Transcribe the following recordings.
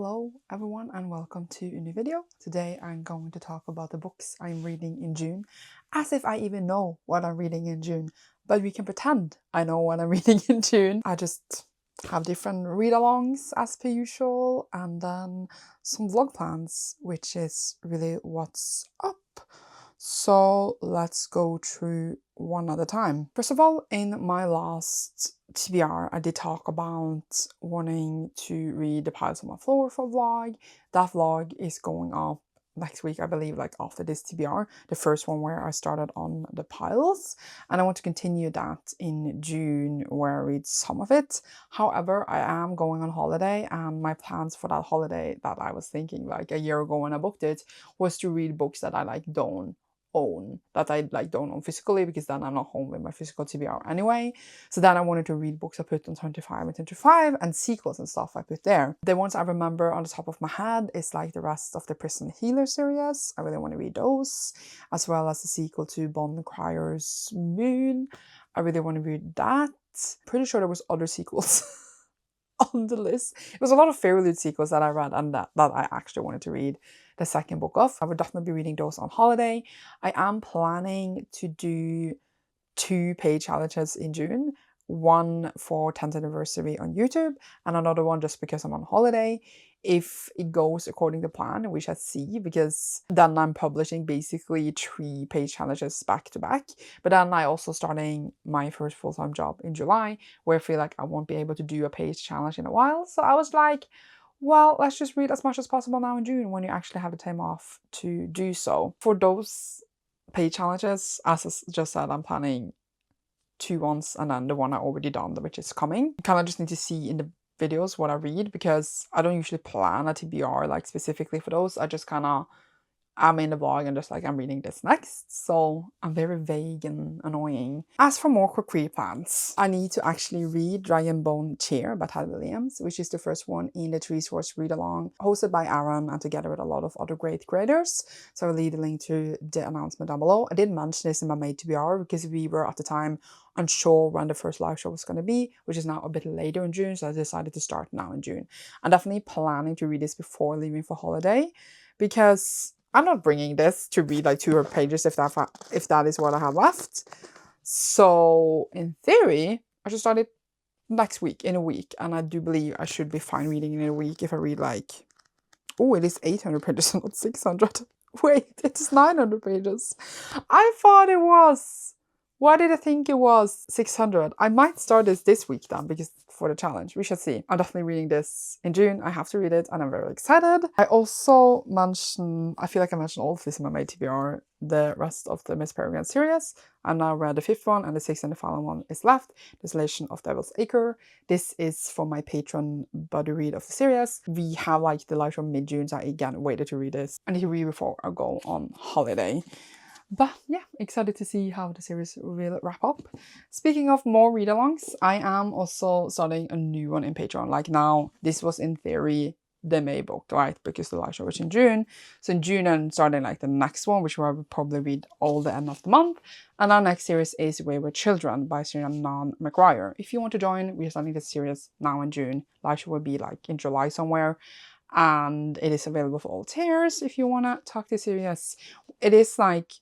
Hello everyone and welcome to a new video. Today I'm going to talk about the books I'm reading in June, as if I even know what I'm reading in June, but we can pretend I know what I'm reading in June. I just have different read-alongs as per usual, and then some vlog plans, which is really what's up. So let's go through one at a time. First of all, in my last TBR, I did talk about wanting to read The Piles on My Floor for a vlog. That vlog is going up next week, I believe, like after this TBR, the first one where I started on the piles, and I want to continue that in June where I read some of it. However, I am going on holiday, and my plans for that holiday that I was thinking like a year ago when I booked it was to read books that I don't own physically, because then I'm not home with my physical TBR anyway. So then I wanted to read books I put on 25 and 25 and sequels and stuff I put there. The ones I remember on the top of my head is like the rest of the Prison Healer series. I really want to read those, as well as the sequel to Bon Cryer's Moon. I really want to read that. Pretty sure there was other sequels on the list. It was a lot of Fairyloot sequels that I read and that I actually wanted to read the second book of. I would definitely be reading those on holiday. I am planning to do 2 paid challenges in June. One for 10th anniversary on YouTube and another one just because I'm on holiday. If it goes according to plan, we shall see, because then I'm publishing basically 3 paid challenges back to back. But then I also starting my first full-time job in July, where I feel like I won't be able to do a paid challenge in a while. So I was like, well, let's just read as much as possible now in June when you actually have the time off to do so. For those paid challenges, as I just said, I'm planning 2 ones and then the one I already done, which is coming. You kind of just need to see in the videos what I read, because I don't usually plan a TBR like specifically for those. I just kind of I'm in the vlog and just like I'm reading this next, so I'm very vague and annoying. As for more quick read plans, I need to actually read Dragonbone Chair by Tad Williams, which is the first one in the 3 Swords read along, hosted by Aaron and together with a lot of other great creators. So I'll leave the link to the announcement down below. I did mention this in my Made TBR because we were at the time unsure when the first live show was going to be, which is now a bit later in June, so I decided to start now in June. I'm definitely planning to read this before leaving for holiday, because I'm not bringing this to read like 200 pages if that is what I have left. So in theory, I should start it next week, in a week, and I do believe I should be fine reading in a week if I read like, oh, it is 800 pages and not 600. Wait, it's 900 pages. I thought it was. Why did I think it was 600? I might start this week then, because for the challenge, we shall see. I'm definitely reading this in June. I have to read it and I'm very excited. I also mentioned, I feel like I mentioned all of this in my Made TBR, the rest of the Miss Peregrine series. I now read the 5th one, and the 6th and the final one is left, Desolation of Devil's Acre. This is for my patron buddy read of the series. We have like the live show mid-June, so I again waited to read this. I need to read before I go on holiday. But yeah, excited to see how the series will wrap up. Speaking of more read-alongs, I am also starting a new one in Patreon. Like now, this was in theory the May book, right? Because the live show was in June. So in June, I'm starting like the next one, which I will probably read all the end of the month. And our next series is Wayward Children by Serena Nan McGuire. If you want to join, we are starting this series now in June. Live show will be like in July somewhere. And it is available for all tiers if you want to talk to series. It is like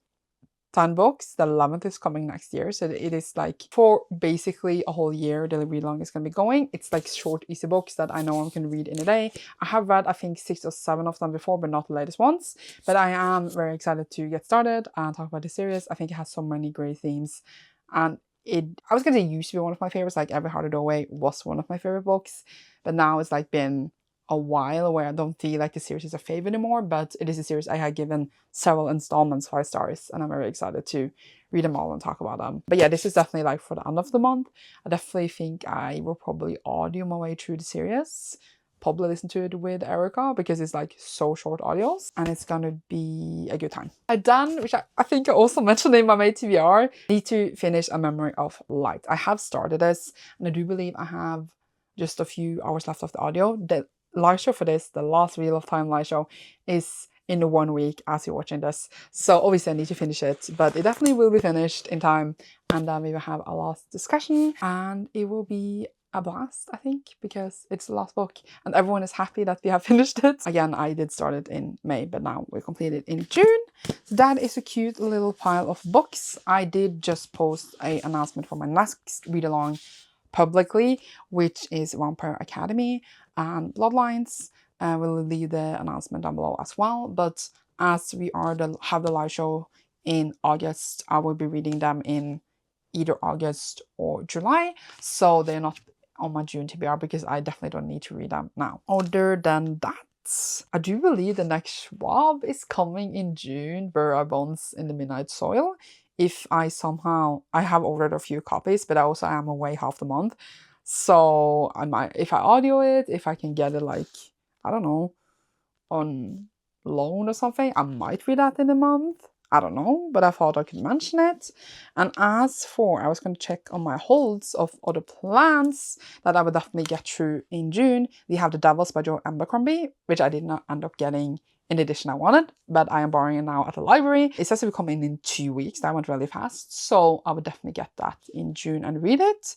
10 books. The 11th is coming next year, so it is like for basically a whole year the read long is going to be going. It's like short, easy books that I know I can read in a day. I have read I think 6 or 7 of them before, but not the latest ones. But I am very excited to get started and talk about the series. I think it has so many great themes, and I was going to used to be one of my favorites. Like Every Heart a Doorway was one of my favorite books, but now it's like been a while where I don't feel like the series is a favorite anymore, but it is a series I had given several installments 5 stars, and I'm very excited to read them all and talk about them. But yeah, this is definitely like for the end of the month. I definitely think I will probably audio my way through the series, probably listen to it with Erica, because it's like so short audios and it's gonna be a good time. I done, which I think I also mentioned in my Made TBR, need to finish A Memory of Light. I have started this, and I do believe I have just a few hours left of the audio. The live show for this, the last Wheel of Time live show, is in 1 week as you're watching this. So obviously I need to finish it, but it definitely will be finished in time. And then we will have a last discussion and it will be a blast, I think, because it's the last book and everyone is happy that we have finished it. Again, I did start it in May, but now we completed in June. So that is a cute little pile of books. I did just post an announcement for my next read-along publicly, which is Vampire Academy and Bloodlines. We'll leave the announcement down below as well. But as we have the live show in August, I will be reading them in either August or July. So they're not on my June TBR because I definitely don't need to read them now. Other than that, I do believe the next Schwab is coming in June, Where Are Bones in the Midnight Soil. If I have ordered a few copies, but I also am away half the month. So I might, if I audio it, if I can get it like, I don't know, on loan or something, I might read that in a month. I don't know, but I thought I could mention it. And as for, I was going to check on my holds of other plans that I would definitely get through in June. We have The Devils by Joe Abercrombie, which I did not end up getting in the edition I wanted, but I am borrowing it now at the library. It says it will come in 2 weeks. That went really fast, so I would definitely get that in June and read it.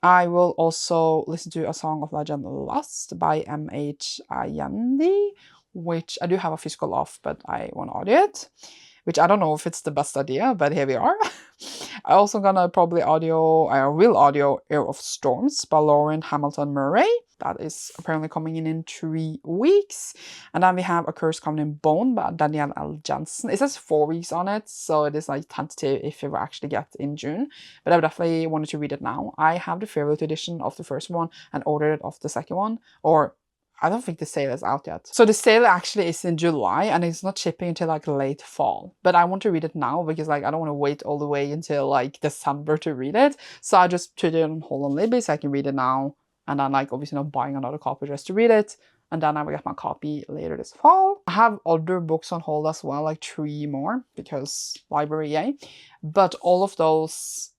I will also listen to A Song of Legend Lost by M.H. Ayandi, which I do have a physical of, but I want to audio it, which I don't know if it's the best idea, but here we are. I also gonna probably I will audio Air of Storms by Lauren Hamilton Murray. That is apparently coming in 3 weeks. And then we have A Curse Covered in Bone by Danielle L. Jensen. It says 4 weeks on it, so it is like tentative if it will actually get in June. But I definitely wanted to read it now. I have the favorite edition of the first one and ordered it of the second one, or I don't think the sale is out yet. So the sale actually is in July and it's not shipping until like late fall. But I want to read it now because like I don't want to wait all the way until like December to read it. So I just put it on hold on Libby so I can read it now. And then like obviously not buying another copy just to read it. And then I will get my copy later this fall. I have other books on hold as well, like 3 more because library, yay. But all of those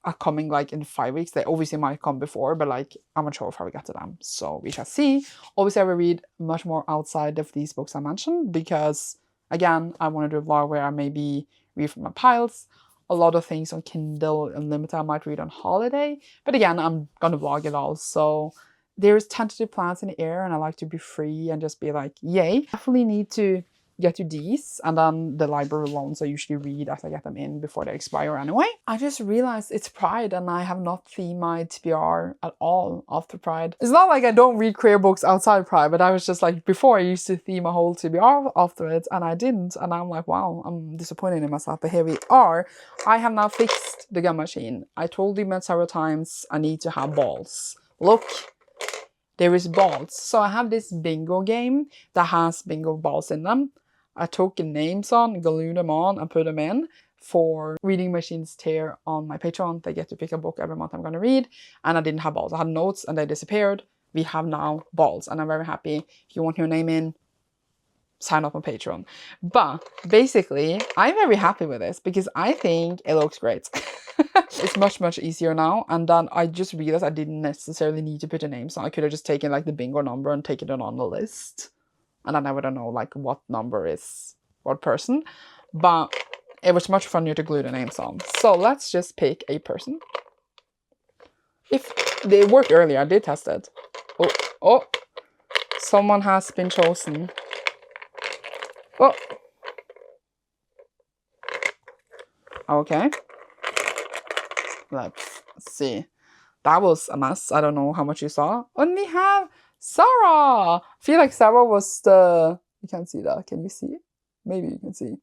are coming like in 5 weeks. They obviously might come before, but like I'm not sure if I will get to them, so we shall see. Obviously I will read much more outside of these books I mentioned because again I want to do a vlog where I maybe read from my piles. A lot of things on Kindle Unlimited I might read on holiday, but again I'm gonna vlog it all, so there's tentative plans in the air and I like to be free and just be like yay. Definitely need to get to these, and then the library loans I usually read as I get them in before they expire anyway. I just realized it's Pride and I have not themed my TBR at all after Pride. It's not like I don't read queer books outside Pride, but I was just like, before I used to theme a whole TBR after it and I didn't, and I'm like, wow, I'm disappointed in myself, but here we are. I have now fixed the gum machine. I told you several times I need to have balls. Look, there is balls. So I have this bingo game that has bingo balls in them. I took names on, glued them on, and put them in for Reading Machines tier on my Patreon. They get to pick a book every month I'm going to read. And I didn't have balls. I had notes and they disappeared. We have now balls and I'm very happy. If you want your name in, sign up on Patreon. But basically, I'm very happy with this because I think it looks great. It's much easier now. And then I just realized I didn't necessarily need to put the names on. I could have just taken like the bingo number and taken it on the list. And then I wouldn't know like what number is what person. But it was much funnier to glue the names on. So let's just pick a person. If they worked earlier, I did test it. Oh, someone has been chosen. Oh. Okay. Let's see. That was a mess. I don't know how much you saw. And we have Sarah. I feel like Sarah was the... You can't see that. Can you see? Maybe you can see.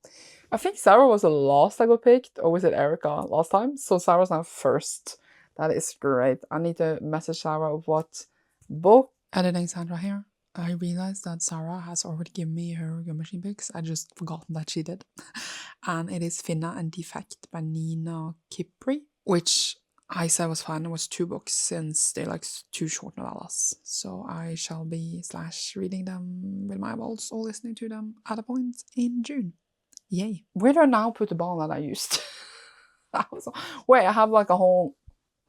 I think Sarah was the last I got picked. Or was it Erica last time? So Sarah's now first. That is great. I need to message Sarah of what book. Editing Sandra here. I realized that Sarah has already given me her Gum Machine picks. I just forgotten that she did. And it is Finna and Defect by Nina Kipri, which I said was fine. It was 2 books since they're like 2 short novellas. So I shall be / reading them with my eyeballs or listening to them at a point in June. Yay. Where do I now put the ball that I used? Wait, I have like a whole...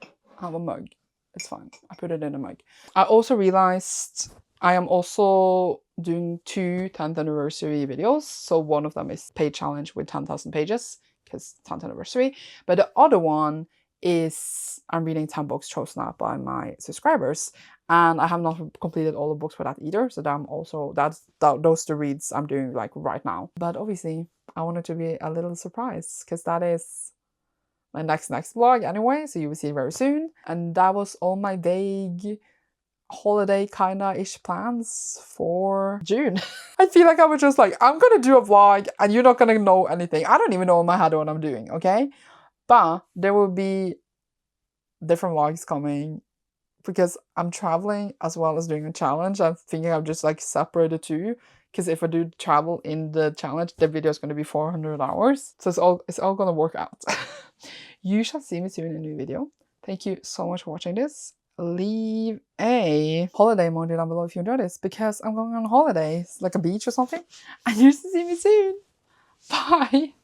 I have a mug. It's fine. I put it in a mug. I also realized I am also doing 2 10th anniversary videos. So one of them is page challenge with 10,000 pages because 10th anniversary. But the other one is I'm reading 10 books chosen out by my subscribers. And I have not completed all the books for that either. So those the reads I'm doing like right now. But obviously, I wanted to be a little surprised because that is my next vlog anyway. So you will see it very soon. And that was all my vague holiday kinda-ish plans for June. I feel like I was just like, I'm gonna do a vlog and you're not gonna know anything. I don't even know in my head what I'm doing, okay? But there will be different vlogs coming because I'm traveling as well as doing a challenge. I'm thinking I'll just like separate the two, because if I do travel in the challenge, the video is going to be 400 hours. So it's all going to work out. You shall see me soon in a new video. Thank you so much for watching this. Leave a holiday emoji down below if you enjoyed this, because I'm going on holidays, like a beach or something. And you shall see me soon. Bye.